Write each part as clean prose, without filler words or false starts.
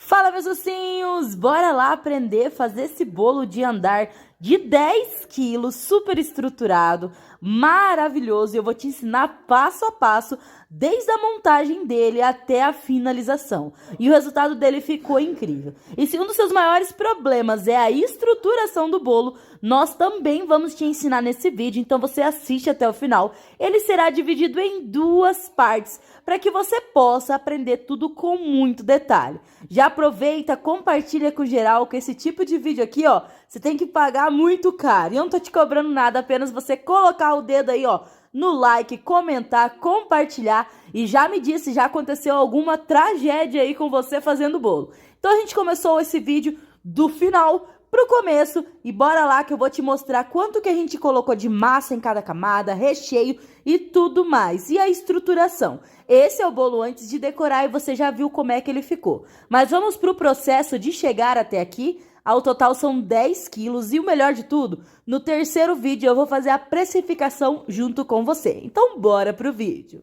Fala, meus ossinhos! Bora lá aprender a fazer esse bolo de andar de 10 quilos, super estruturado, maravilhoso. E eu vou te ensinar passo a passo, desde a montagem dele até a finalização. E o resultado dele ficou incrível. E se um dos seus maiores problemas é a estruturação do bolo, nós também vamos te ensinar nesse vídeo, então você assiste até o final. Ele será dividido em duas partes, para que você possa aprender tudo com muito detalhe. Já aproveita, compartilha com geral, que esse tipo de vídeo aqui, ó, você tem que pagar muito caro. E eu não tô te cobrando nada, apenas você colocar o dedo aí, ó, no like, comentar, compartilhar. E já me diz se já aconteceu alguma tragédia aí com você fazendo bolo. Então a gente começou esse vídeo do final pro começo e bora lá que eu vou te mostrar quanto que a gente colocou de massa em cada camada, recheio e tudo mais. E a estruturação. Esse é o bolo antes de decorar e você já viu como é que ele ficou. Mas vamos pro processo de chegar até aqui. Ao total são 10 quilos e o melhor de tudo, no terceiro vídeo eu vou fazer a precificação junto com você. Então bora pro vídeo.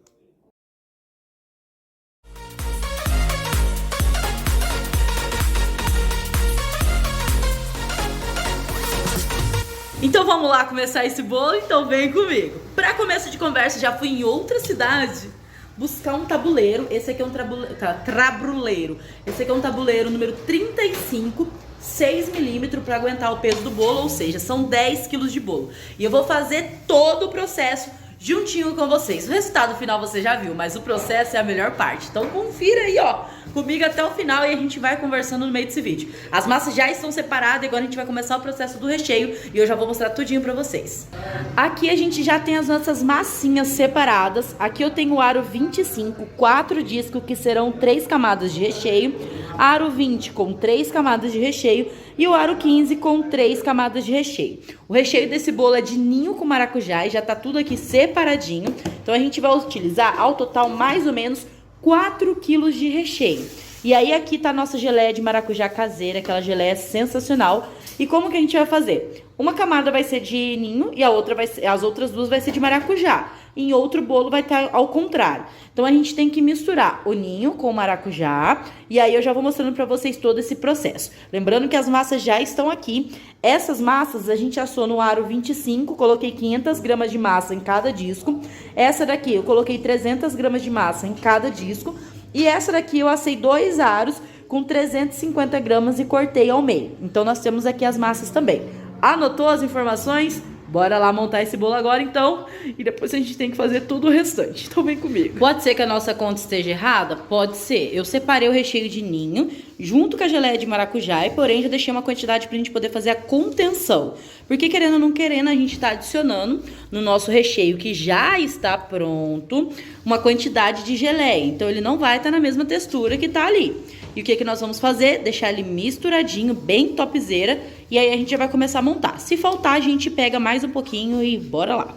Então vamos lá começar esse bolo? Então vem comigo. Para começo de conversa, já fui em outra cidade buscar um tabuleiro. Esse aqui é um tabuleiro. Esse aqui é um tabuleiro número 35, 6 milímetros para aguentar o peso do bolo, ou seja, são 10 quilos de bolo. E eu vou fazer todo o processo juntinho com vocês. O resultado final você já viu, mas o processo é a melhor parte. Então confira aí, ó, comigo até o final e a gente vai conversando no meio desse vídeo. As massas já estão separadas e agora a gente vai começar o processo do recheio e eu já vou mostrar tudinho pra vocês. Aqui a gente já tem as nossas massinhas separadas. Aqui eu tenho o aro 25, 4 discos que serão 3 camadas de recheio, aro 20 com 3 camadas de recheio e o aro 15 com 3 camadas de recheio. O recheio desse bolo é de ninho com maracujá e já tá tudo aqui separadinho. Então a gente vai utilizar ao total mais ou menos 4 quilos de recheio. E aí aqui tá a nossa geleia de maracujá caseira, aquela geleia sensacional. E como que a gente vai fazer? Uma camada vai ser de ninho e a outra as outras duas vai ser de maracujá. Em outro bolo vai estar ao contrário. Então a gente tem que misturar o ninho com o maracujá. E aí eu já vou mostrando pra vocês todo esse processo. Lembrando que as massas já estão aqui. Essas massas a gente assou no aro 25, coloquei 500 gramas de massa em cada disco. Essa daqui eu coloquei 300 gramas de massa em cada disco. E essa daqui eu assei 2 aros com 350 gramas e cortei ao meio. Então nós temos aqui as massas também. Anotou as informações? Bora lá montar esse bolo agora, então. E depois a gente tem que fazer tudo o restante. Então vem comigo. Pode ser que a nossa conta esteja errada? Pode ser. Eu separei o recheio de ninho junto com a geleia de maracujá. E porém já deixei uma quantidade pra gente poder fazer a contenção. Porque querendo ou não querendo, a gente tá adicionando no nosso recheio que já está pronto uma quantidade de geleia. Então ele não vai estar na mesma textura que tá ali. E o que que nós vamos fazer? Deixar ele misturadinho, bem topzera. E aí a gente já vai começar a montar. Se faltar, a gente pega mais um pouquinho e bora lá.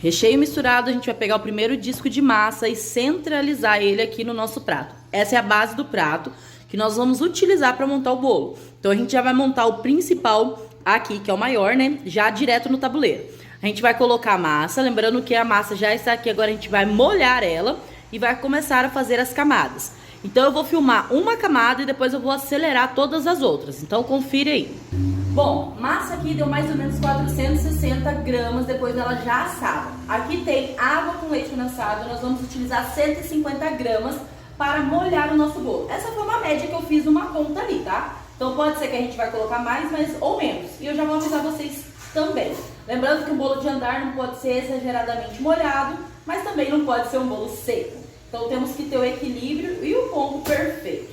Recheio misturado, a gente vai pegar o primeiro disco de massa e centralizar ele aqui no nosso prato. Essa é a base do prato que nós vamos utilizar para montar o bolo. Então a gente já vai montar o principal aqui, que é o maior, né? Já direto no tabuleiro. A gente vai colocar a massa, lembrando que a massa já está aqui, agora a gente vai molhar ela e vai começar a fazer as camadas. Então eu vou filmar uma camada e depois eu vou acelerar todas as outras. Então confira aí. Bom, massa aqui deu mais ou menos 460 gramas depois dela já assada. Aqui tem água com leite condensado, nós vamos utilizar 150 gramas para molhar o nosso bolo. Essa foi uma média que eu fiz numa conta ali, tá? Então pode ser que a gente vai colocar mais, ou menos. E eu já vou avisar vocês também. Lembrando que o bolo de andar não pode ser exageradamente molhado, mas também não pode ser um bolo seco. Então temos que ter o equilíbrio e o ponto perfeito.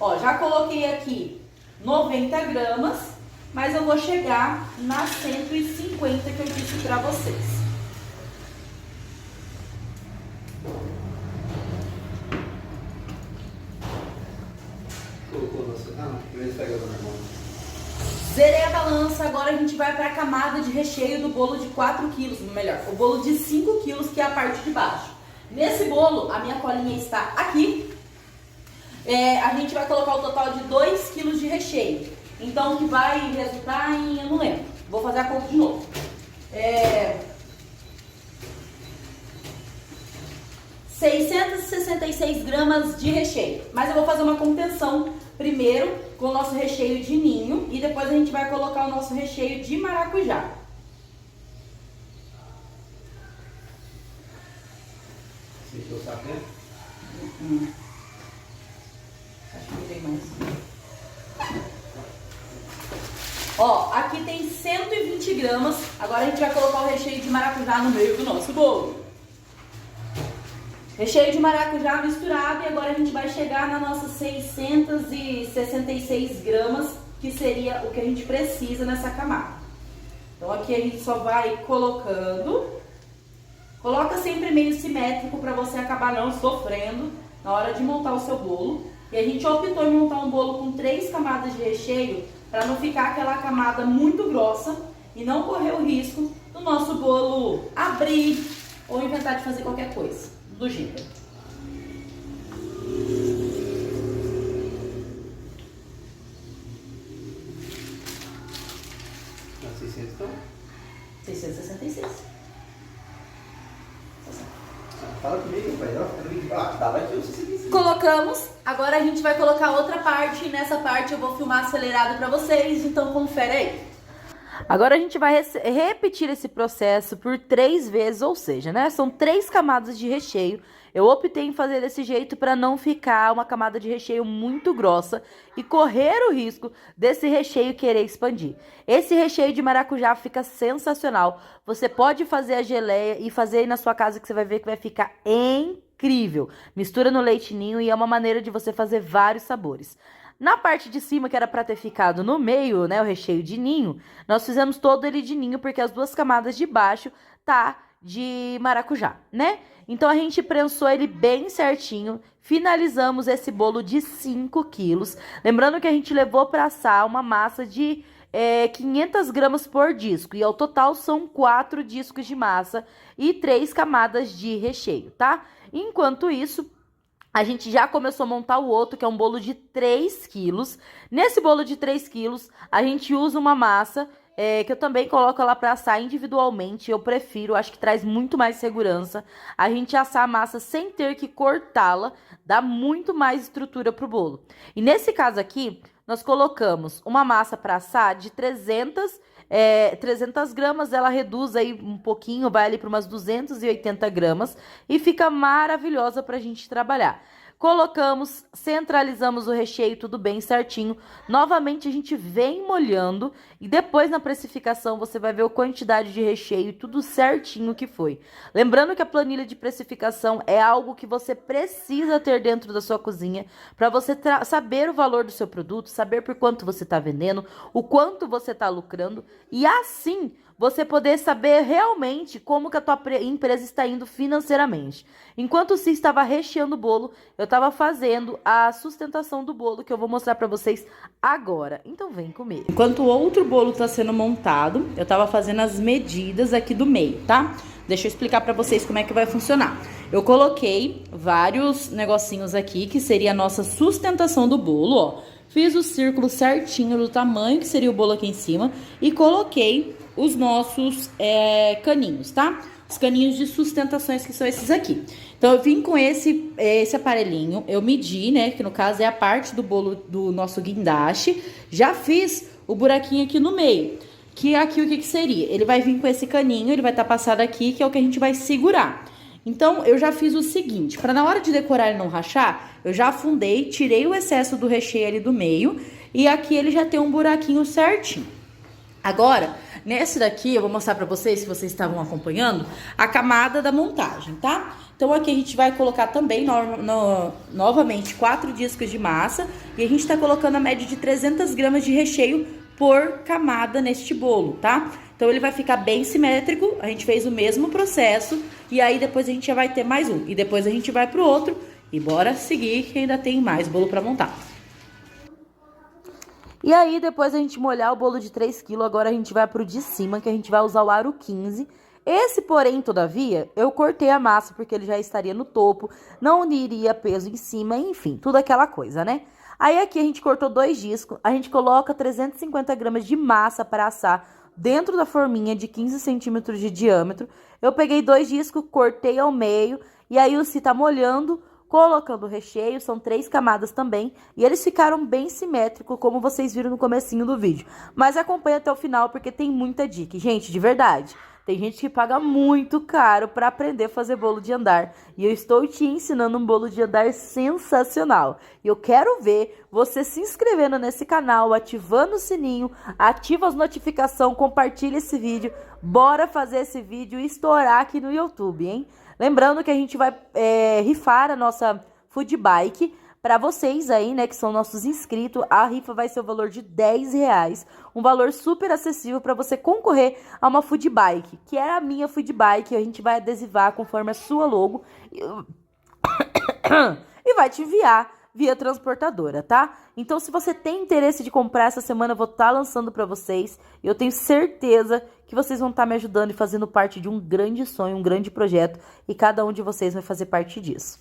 Ó, já coloquei aqui 90 gramas, mas eu vou chegar nas 150 que eu disse pra vocês. Colocou nossa... Ah, primeiro pega na mão. Zerei a balança, agora a gente vai para a camada de recheio do bolo de 4 quilos, melhor, o bolo de 5 quilos, que é a parte de baixo. Nesse bolo, a minha colinha está aqui. A gente vai colocar o total de 2 quilos de recheio. Então, que vai resultar em, eu não lembro, vou fazer a conta de novo. 666 gramas de recheio. Mas eu vou fazer uma contenção primeiro com o nosso recheio de ninho e depois a gente vai colocar o nosso recheio de maracujá. Você encheu o saco, né? Acho que tem mais. Ó, aqui tem 120 gramas. Agora a gente vai colocar o recheio de maracujá no meio do nosso bolo. Recheio de maracujá misturado e agora a gente vai chegar na nossa 666 gramas, que seria o que a gente precisa nessa camada. Então aqui a gente só vai colocando. Coloca sempre meio simétrico para você acabar não sofrendo na hora de montar o seu bolo. E a gente optou em montar um bolo com 3 camadas de recheio para não ficar aquela camada muito grossa e não correr o risco do nosso bolo abrir ou inventar de fazer qualquer coisa do gênero. Tá 600 então? 666. Fala comigo, pai. Tava aqui o 665. Colocamos, agora a gente vai colocar outra parte e nessa parte eu vou filmar acelerado para vocês, então confere aí. Agora a gente vai repetir esse processo por 3 vezes, ou seja, né? São 3 camadas de recheio. Eu optei em fazer desse jeito para não ficar uma camada de recheio muito grossa e correr o risco desse recheio querer expandir. Esse recheio de maracujá fica sensacional. Você pode fazer a geleia e fazer aí na sua casa que você vai ver que vai ficar incrível. Mistura no leite ninho e é uma maneira de você fazer vários sabores. Na parte de cima, que era para ter ficado no meio, né, o recheio de ninho, nós fizemos todo ele de ninho, porque as 2 camadas de baixo tá de maracujá, né? Então, a gente prensou ele bem certinho, finalizamos esse bolo de 5 quilos. Lembrando que a gente levou para assar uma massa de 500 gramas por disco, e ao total são 4 discos de massa e 3 camadas de recheio, tá? Enquanto isso, a gente já começou a montar o outro, que é um bolo de 3 quilos. Nesse bolo de 3 quilos, a gente usa uma massa que eu também coloco ela para assar individualmente. Eu prefiro, acho que traz muito mais segurança. A gente assar a massa sem ter que cortá-la, dá muito mais estrutura pro bolo. E nesse caso aqui, nós colocamos uma massa para assar de 300 gramas, ela reduz aí um pouquinho, vai ali para umas 280 gramas e fica maravilhosa pra gente trabalhar. Colocamos, centralizamos o recheio, tudo bem certinho. Novamente a gente vem molhando e depois na precificação você vai ver a quantidade de recheio, tudo certinho que foi. Lembrando que a planilha de precificação é algo que você precisa ter dentro da sua cozinha para você saber o valor do seu produto, saber por quanto você está vendendo, o quanto você está lucrando e assim você poder saber realmente como que a tua empresa está indo financeiramente. Enquanto o Cis estava recheando o bolo, eu estava fazendo a sustentação do bolo, que eu vou mostrar para vocês agora. Então vem comigo. Enquanto o outro bolo está sendo montado, eu estava fazendo as medidas aqui do meio, tá? Deixa eu explicar para vocês como é que vai funcionar. Eu coloquei vários negocinhos aqui, que seria a nossa sustentação do bolo, ó. Fiz o círculo certinho do tamanho que seria o bolo aqui em cima e coloquei os nossos caninhos, tá? Os caninhos de sustentações, que são esses aqui. Então, eu vim com esse aparelhinho, eu medi, né? Que no caso é a parte do bolo do nosso guindaste. Já fiz o buraquinho aqui no meio, que aqui o que seria? Ele vai vir com esse caninho, ele vai estar passado aqui, que é o que a gente vai segurar. Então, eu já fiz o seguinte, para na hora de decorar e não rachar, eu já afundei, tirei o excesso do recheio ali do meio, e aqui ele já tem um buraquinho certinho. Agora, nesse daqui, eu vou mostrar pra vocês, se vocês estavam acompanhando, a camada da montagem, tá? Então, aqui a gente vai colocar também, novamente, 4 discos de massa. E a gente tá colocando a média de 300 gramas de recheio por camada neste bolo, tá? Então, ele vai ficar bem simétrico. A gente fez o mesmo processo. E aí, depois a gente já vai ter mais um. E depois a gente vai pro outro. E bora seguir, que ainda tem mais bolo pra montar. E aí, depois a gente molhar o bolo de 3 kg, agora a gente vai pro de cima, que a gente vai usar o aro 15. Esse, porém, todavia, eu cortei a massa, porque ele já estaria no topo, não iria peso em cima, enfim, tudo aquela coisa, né? Aí aqui a gente cortou 2 discos, a gente coloca 350 gramas de massa para assar dentro da forminha de 15 centímetros de diâmetro. Eu peguei 2 discos, cortei ao meio E aí o Si tá molhando, colocando o recheio, são 3 camadas também, e eles ficaram bem simétricos, como vocês viram no comecinho do vídeo. Mas acompanha até o final, porque tem muita dica. Gente, de verdade, tem gente que paga muito caro para aprender a fazer bolo de andar, e eu estou te ensinando um bolo de andar sensacional. E eu quero ver você se inscrevendo nesse canal, ativando o sininho, ativa as notificações, compartilha esse vídeo. Bora fazer esse vídeo e estourar aqui no YouTube, hein? Lembrando que a gente vai rifar a nossa food bike para vocês aí, né, que são nossos inscritos. A rifa vai ser o valor de R$10, um valor super acessível para você concorrer a uma food bike, que é a minha food bike. A gente vai adesivar conforme a sua logo e vai te enviar via transportadora, tá? Então, se você tem interesse de comprar essa semana, eu vou estar lançando para vocês. E eu tenho certeza que vocês vão estar me ajudando e fazendo parte de um grande sonho, um grande projeto. E cada um de vocês vai fazer parte disso.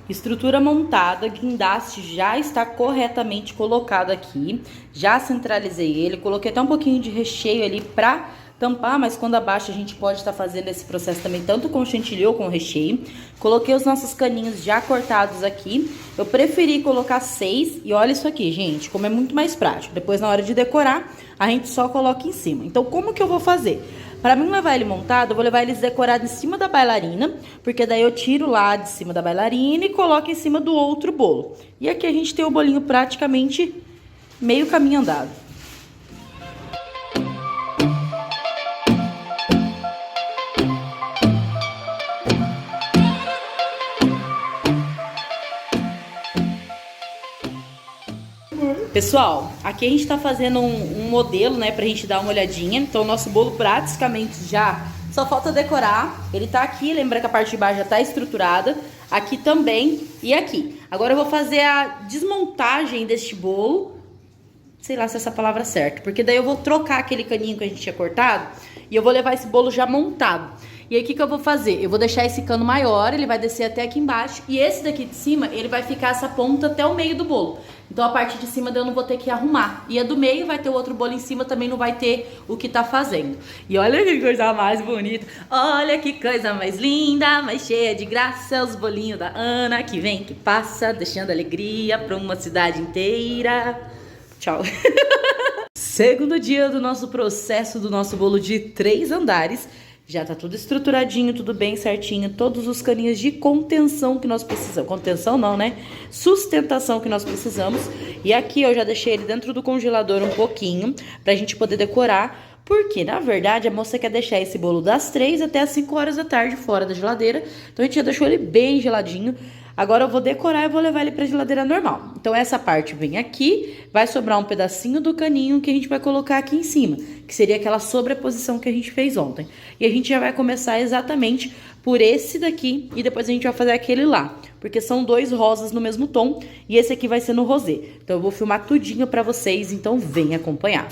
Estrutura montada, guindaste já está corretamente colocado aqui. Já centralizei ele, coloquei até um pouquinho de recheio ali pra tampar, mas quando abaixa a gente pode estar fazendo esse processo também, tanto com chantilly ou com recheio. Coloquei os nossos caninhos já cortados aqui. Eu preferi colocar 6 e olha isso aqui, gente, como é muito mais prático. Depois, na hora de decorar, a gente só coloca em cima. Então, como que eu vou fazer? Para mim levar ele montado, eu vou levar eles decorados em cima da bailarina, porque daí eu tiro lá de cima da bailarina e coloco em cima do outro bolo. E aqui a gente tem o bolinho praticamente meio caminho andado. Pessoal, aqui a gente tá fazendo um modelo, né, pra gente dar uma olhadinha. Então, o nosso bolo praticamente já só falta decorar. Ele tá aqui, lembra que a parte de baixo já tá estruturada. Aqui também e aqui. Agora eu vou fazer a desmontagem deste bolo. Sei lá se essa palavra é certa, porque daí eu vou trocar aquele caninho que a gente tinha cortado e eu vou levar esse bolo já montado. E aí, o que eu vou fazer? Eu vou deixar esse cano maior, ele vai descer até aqui embaixo. E esse daqui de cima, ele vai ficar essa ponta até o meio do bolo. Então, a parte de cima eu não vou ter que arrumar. E a do meio vai ter o outro bolo em cima, também não vai ter o que tá fazendo. E olha que coisa mais bonita. Olha que coisa mais linda, mais cheia de graça. Os bolinhos da Ana, que vem, que passa, deixando alegria pra uma cidade inteira. Tchau. Segundo dia do nosso processo do nosso bolo de 3 andares. Já tá tudo estruturadinho, tudo bem certinho. Todos os caninhos de contenção que nós precisamos. Contenção não, né? Sustentação que nós precisamos. E aqui eu já deixei ele dentro do congelador um pouquinho, pra gente poder decorar. Porque, na verdade, a moça quer deixar esse bolo das 3 até as 5 horas da tarde fora da geladeira. Então, a gente já deixou ele bem geladinho. Agora eu vou decorar e vou levar ele pra geladeira normal. Então essa parte vem aqui, vai sobrar um pedacinho do caninho que a gente vai colocar aqui em cima, que seria aquela sobreposição que a gente fez ontem. E a gente já vai começar exatamente por esse daqui e depois a gente vai fazer aquele lá, porque são 2 rosas no mesmo tom e esse aqui vai ser no rosé. Então eu vou filmar tudinho pra vocês, então vem acompanhar.